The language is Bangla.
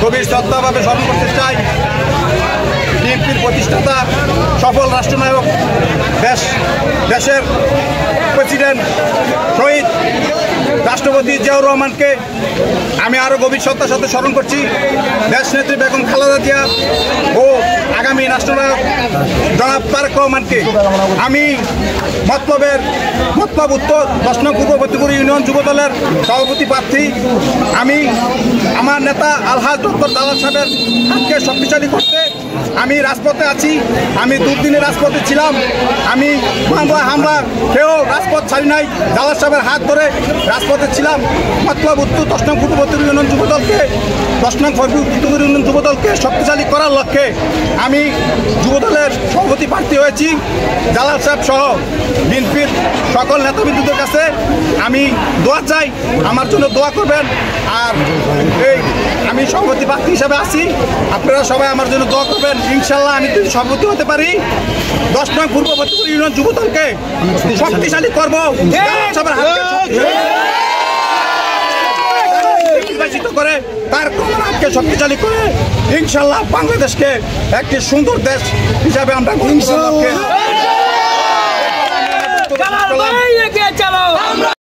গভীর শ্রদ্ধাভাবে স্মরণ করতে চাই বিএনপির প্রতিষ্ঠাতা, সফল রাষ্ট্রনায়ক, দেশের প্রেসিডেন্ট শহীদ রাষ্ট্রপতি জিয়াউর রহমানকে আমি আরও গভীর শ্রদ্ধার সাথে স্মরণ করছি। দেশনেত্রী বেগম খালেদা জিয়া ও আগামী রাষ্ট্রনায়ক জনাব তারেক রহমানকে আমি মতলব উত্তর 10 নং পূর্ব ফতেপুর ইউনিয়ন যুবদলের সভাপতি প্রার্থী। আমি আমার নেতা আলহাজ ডক্টর জালাল সাহেবের হাতকে শক্তিশালী করতে আমি রাজপথে আছি। আমি দুর্দিনে রাজপথে ছিলাম। আমি হামলা খেয়েও রাজপথ ছাড়ি নাই। জালাল সাহেবের হাত ধরে রাজপথে ছিলাম। মতলব উত্তর 10 নং পূর্ব ফতেপুর ইউনিয়ন যুবদলকে 10 নং ফতেপুর ইউনিয়ন যুবদলকে শক্তিশালী করার লক্ষ্যে আমি যুবদলের সভাপতি প্রার্থী হয়েছি। জালাল সাহেব সহ বিএনপির সকল নেতাবৃন্দদের কাছে আমি দোয়া চাই, আমার জন্য দোয়া করবেন। আর আমি সভাপতি প্রার্থী হিসাবে আছি, আপনারা সবাই আমার জন্য দোয়া করবেন। ইনশাল্লাহ আমি যদি সভাপতি হতে পারি 10 নং পূর্ব ফতেপুর ইউনিয়ন যুবদলকে শক্তিশালী করব, নির্বাচিত করে তার হাতকে শক্তিশালী করে ইনশাল্লাহ বাংলাদেশকে একটি সুন্দর দেশ হিসাবে আমরা